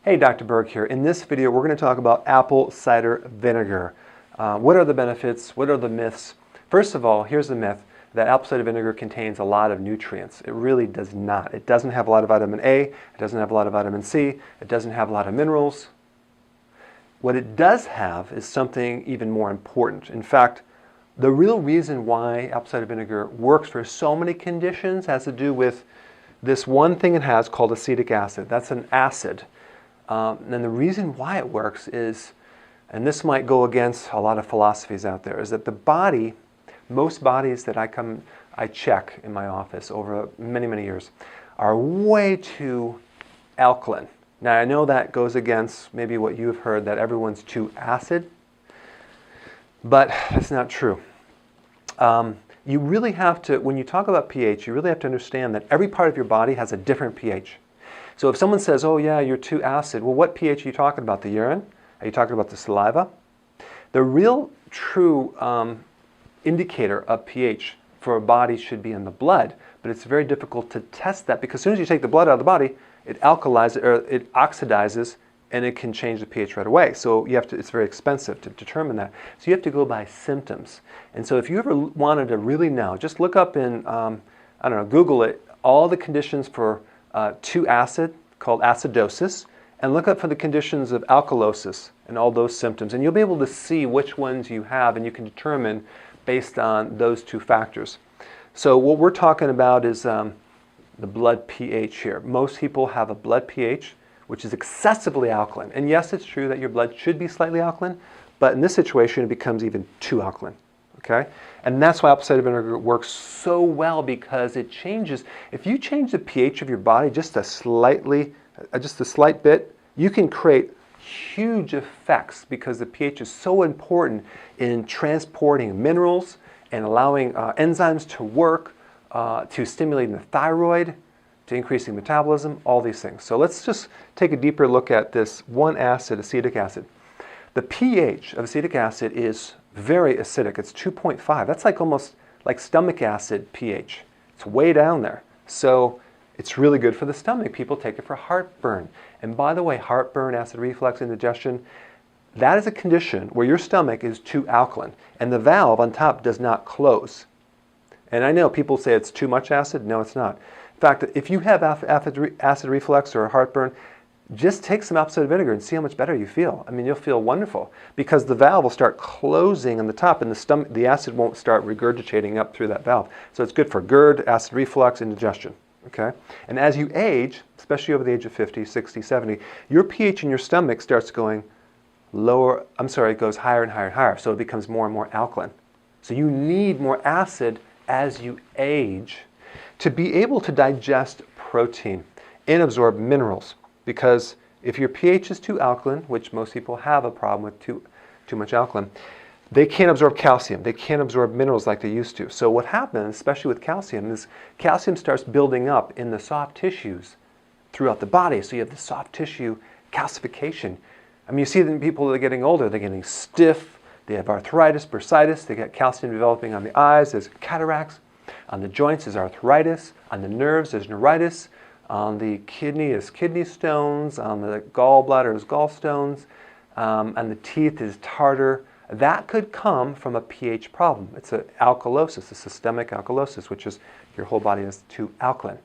Hey, Dr. Berg here. In this video, we're going to talk about apple cider vinegar. What are the benefits? What are the myths? First of all, here's the myth that apple cider vinegar contains a lot of nutrients. It really does not. It doesn't have a lot of vitamin A. It doesn't have a lot of vitamin C. It doesn't have a lot of minerals. What it does have is something even more important. In fact, the real reason why apple cider vinegar works for so many conditions has to do with this one thing it has called acetic acid. That's an acid. And the reason why it works is, and this might go against a lot of philosophies out there, is that the body, most bodies that I check in my office over many, many years, are way too alkaline. Now I know that goes against maybe what you've heard, that everyone's too acid, but that's not true. You really have to, when you talk about pH, you really have to understand that every part of your body has a different pH. So if someone says, oh yeah, you're too acid, well, what pH are you talking about? The urine? Are you talking about the saliva? The real true indicator of pH for a body should be in the blood, but it's very difficult to test that because as soon as you take the blood out of the body, it alkalizes or it oxidizes and it can change the pH right away. So you have to, it's very expensive to determine that. So you have to go by symptoms. And so if you ever wanted to really know, just look up in, I don't know, Google it, all the conditions for too acid, called acidosis, and look up for the conditions of alkalosis and all those symptoms. And you'll be able to see which ones you have, and you can determine based on those two factors. So what we're talking about is the blood pH here. Most people have a blood pH which is excessively alkaline. And yes, it's true that your blood should be slightly alkaline, but in this situation it becomes even too alkaline. Okay? And that's why apple cider vinegar works so well, because it changes. If you change the pH of your body just a slight bit, you can create huge effects because the pH is so important in transporting minerals and allowing enzymes to work, to stimulating the thyroid, to increasing metabolism, all these things. So let's just take a deeper look at this one acid, acetic acid. The pH of acetic acid is very acidic. It's 2.5. That's like almost like stomach acid pH. It's way down there. So it's really good for the stomach. People take it for heartburn. And by the way, heartburn, acid reflux, indigestion, that is a condition where your stomach is too alkaline and the valve on top does not close. And I know people say it's too much acid. No, it's not. In fact, if you have acid reflux or heartburn, just take some apple cider vinegar and see how much better you feel. I mean, you'll feel wonderful because the valve will start closing on the top and the acid won't start regurgitating up through that valve. So it's good for GERD, acid reflux, indigestion. Okay? And as you age, especially over the age of 50, 60, 70, your pH in your stomach starts going lower, it goes higher and higher and higher. So it becomes more and more alkaline. So you need more acid as you age to be able to digest protein and absorb minerals. Because if your pH is too alkaline, which most people have a problem with too much alkaline, they can't absorb calcium. They can't absorb minerals like they used to. So what happens, especially with calcium, is calcium starts building up in the soft tissues throughout the body. So you have the soft tissue calcification. I mean, you see that in people that are getting older, they're getting stiff, they have arthritis, bursitis, they get calcium developing on the eyes, there's cataracts. On the joints is arthritis, on the nerves there's neuritis, on the kidney is kidney stones, on the gallbladder is gallstones, and the teeth is tartar. That could come from a pH problem. It's an alkalosis, a systemic alkalosis, which is your whole body is too alkaline.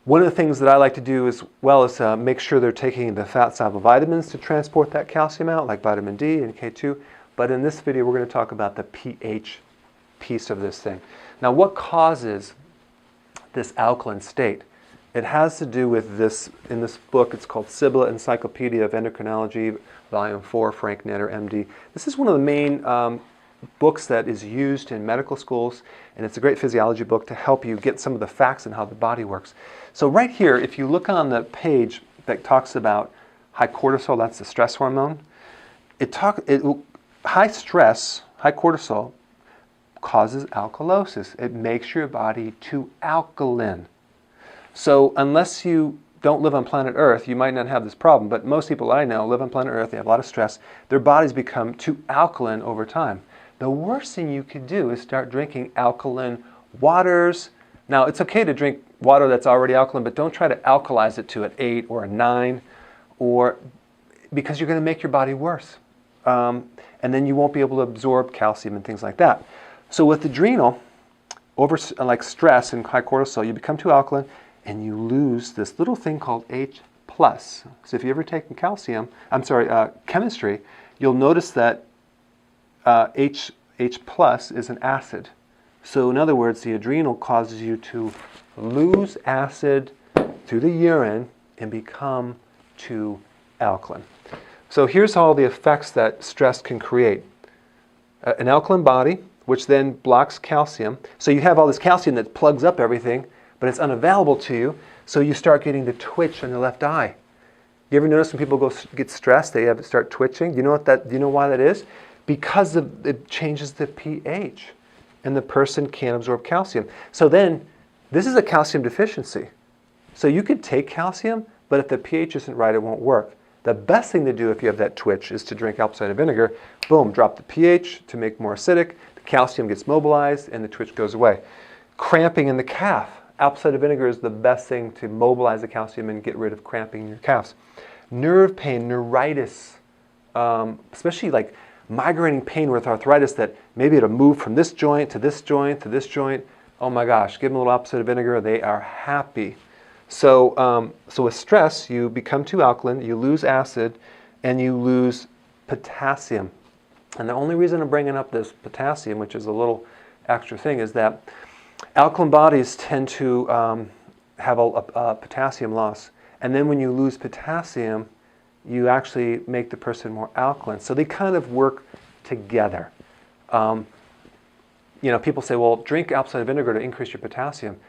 One of the things that I like to do as well is make sure they're taking the fat-soluble vitamins to transport that calcium out, like vitamin D and K2. But in this video, we're going to talk about the pH piece of this thing. Now, what causes this alkaline state? It has to do with this, in this book, it's called Sibylla Encyclopedia of Endocrinology, Volume 4, Frank Netter, MD. This is one of the main books that is used in medical schools, and it's a great physiology book to help you get some of the facts on how the body works. So right here, if you look on the page that talks about high cortisol, that's the stress hormone, high stress, high cortisol, causes alkalosis. It makes your body too alkaline. So unless you don't live on planet Earth, you might not have this problem. But most people I know live on planet Earth, they have a lot of stress, their bodies become too alkaline over time. The worst thing you could do is start drinking alkaline waters. Now, it's okay to drink water that's already alkaline, but don't try to alkalize it to an 8 or a 9 or because you're going to make your body worse. And then you won't be able to absorb calcium and things like that. So with adrenal, like stress and high cortisol, you become too alkaline and you lose this little thing called H+. So if you ever taken chemistry, you'll notice that H+ is an acid. So in other words, the adrenal causes you to lose acid through the urine and become too alkaline. So here's all the effects that stress can create. An alkaline body, which then blocks calcium. So you have all this calcium that plugs up everything, but it's unavailable to you, so you start getting the twitch on the left eye. You ever notice when people get stressed, they start twitching? Do you know why that is? Because it changes the pH, and the person can't absorb calcium. So then, this is a calcium deficiency. So you could take calcium, but if the pH isn't right, it won't work. The best thing to do if you have that twitch is to drink apple cider vinegar. Boom, drop the pH to make more acidic. The calcium gets mobilized and the twitch goes away. Cramping in the calf. Apple cider vinegar is the best thing to mobilize the calcium and get rid of cramping in your calves. Nerve pain, neuritis, especially like migrating pain with arthritis that maybe it'll move from this joint to this joint to this joint. Oh my gosh, give them a little apple cider vinegar, they are happy. So with stress, you become too alkaline, you lose acid, and you lose potassium. And the only reason I'm bringing up this potassium, which is a little extra thing, is that alkaline bodies tend to have a potassium loss. And then when you lose potassium, you actually make the person more alkaline. So they kind of work together. People say, well, drink apple cider vinegar to increase your potassium.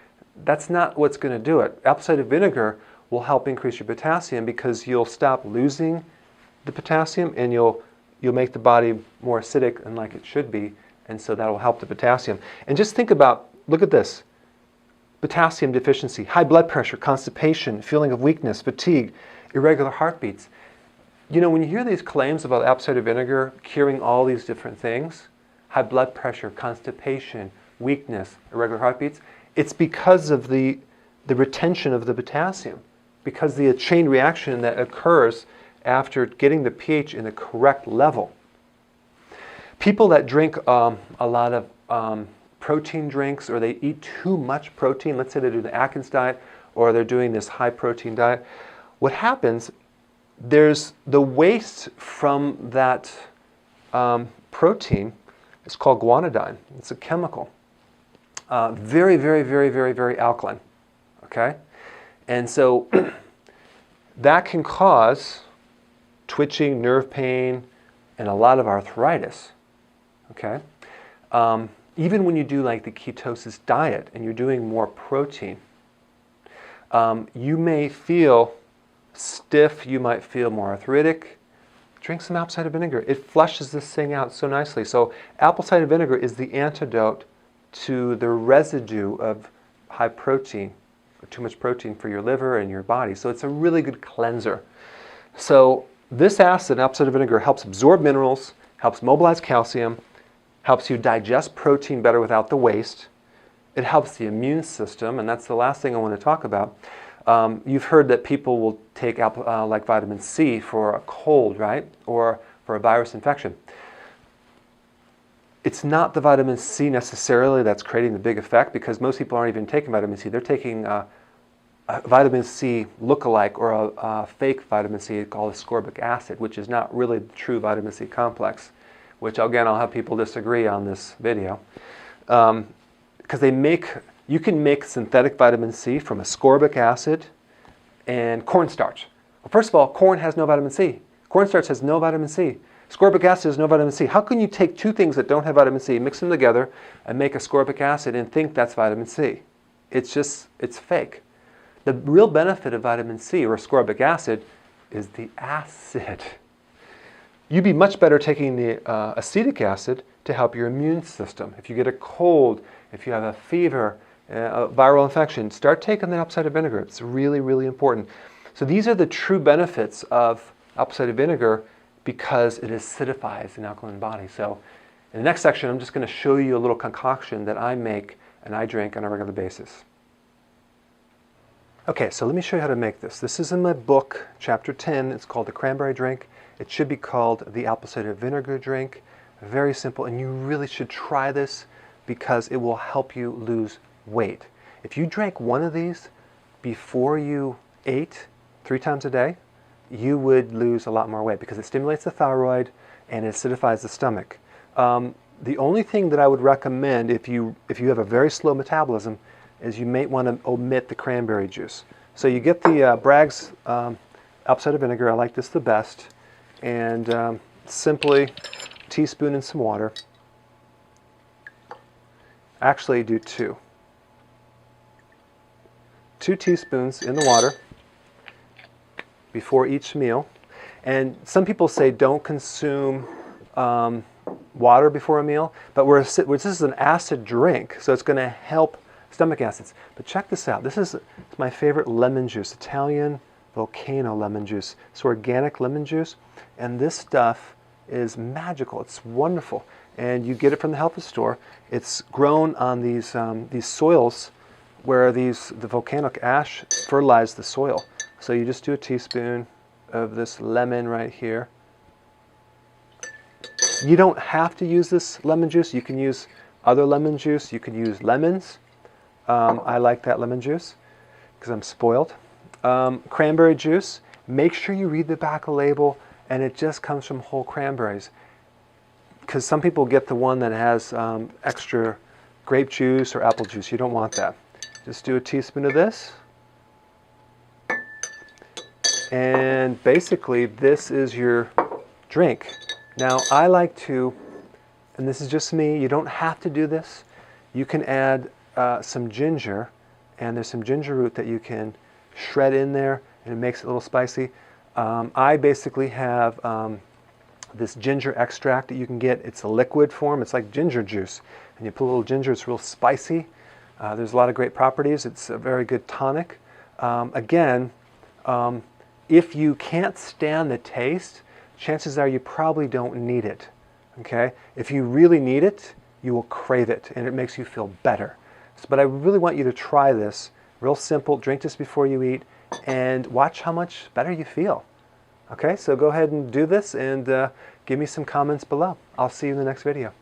That's not what's going to do it. Apple cider vinegar will help increase your potassium because you'll stop losing the potassium and you'll make the body more acidic and like it should be, and so that will help the potassium. And just think about, look at this, potassium deficiency, high blood pressure, constipation, feeling of weakness, fatigue, irregular heartbeats. When you hear these claims about apple cider vinegar curing all these different things, high blood pressure, constipation, weakness, irregular heartbeats, it's because of the retention of the potassium, because the chain reaction that occurs after getting the pH in the correct level. People that drink a lot of protein drinks, or they eat too much protein, let's say they do the Atkins diet, or they're doing this high protein diet, what happens, there's the waste from that protein. It's called guanidine. It's a chemical. Very, very, very, very, very alkaline. Okay? And so that can cause twitching, nerve pain, and a lot of arthritis. Okay? Even when you do like the ketosis diet and you're doing more protein, you may feel stiff, you might feel more arthritic. Drink some apple cider vinegar. It flushes this thing out so nicely. So apple cider vinegar is the antidote to the residue of high protein, or too much protein for your liver and your body. So it's a really good cleanser. So this acid, apple cider vinegar, helps absorb minerals, helps mobilize calcium, helps you digest protein better without the waste. It helps the immune system, and that's the last thing I want to talk about. You've heard that people will take like vitamin C for a cold, right? Or for a virus infection. It's not the vitamin C necessarily that's creating the big effect, because most people aren't even taking vitamin C. They're taking a vitamin C lookalike, or a fake vitamin C called ascorbic acid, which is not really the true vitamin C complex, which again I'll have people disagree on this video. Because you can make synthetic vitamin C from ascorbic acid and cornstarch. Well, first of all, corn has no vitamin C. Cornstarch has no vitamin C. Ascorbic acid has no vitamin C. How can you take two things that don't have vitamin C, mix them together, and make ascorbic acid and think that's vitamin C? It's fake. The real benefit of vitamin C or ascorbic acid is the acid. You'd be much better taking the acetic acid to help your immune system. If you get a cold, if you have a fever, a viral infection, start taking the apple cider vinegar. It's really, really important. So these are the true benefits of apple cider vinegar, because it acidifies an alkaline body. So in the next section, I'm just going to show you a little concoction that I make and I drink on a regular basis. Okay, so let me show you how to make this. This is in my book, chapter 10. It's called the cranberry drink. It should be called the apple cider vinegar drink. Very simple, and you really should try this because it will help you lose weight. If you drank one of these before you ate 3 times a day, you would lose a lot more weight because it stimulates the thyroid and it acidifies the stomach. The only thing that I would recommend if you have a very slow metabolism is you may want to omit the cranberry juice. So you get the Bragg's apple cider vinegar. I like this the best. And simply a teaspoon and some water. Actually do 2. 2 teaspoons in the water before each meal. And some people say don't consume water before a meal, but this is an acid drink, so it's going to help stomach acids. But check this out. This is my favorite lemon juice, Italian volcano lemon juice. It's organic lemon juice, and this stuff is magical. It's wonderful, and you get it from the health food store. It's grown on these soils where the volcanic ash fertilized the soil. So you just do a teaspoon of this lemon right here. You don't have to use this lemon juice. You can use other lemon juice. You can use lemons. I like that lemon juice because I'm spoiled. Cranberry juice. Make sure you read the back of the label, and it just comes from whole cranberries. Because some people get the one that has extra grape juice or apple juice. You don't want that. Just do a teaspoon of this. And basically, this is your drink. Now, I like to, and this is just me, you don't have to do this. You can add some ginger, and there's some ginger root that you can shred in there, and it makes it a little spicy. I basically have this ginger extract that you can get. It's a liquid form. It's like ginger juice. And you put a little ginger, it's real spicy. There's a lot of great properties. It's a very good tonic. Again, if you can't stand the taste, chances are you probably don't need it. Okay? If you really need it, you will crave it, and it makes you feel better. But I really want you to try this. Real simple. Drink this before you eat, and watch how much better you feel. Okay? So go ahead and do this, and give me some comments below. I'll see you in the next video.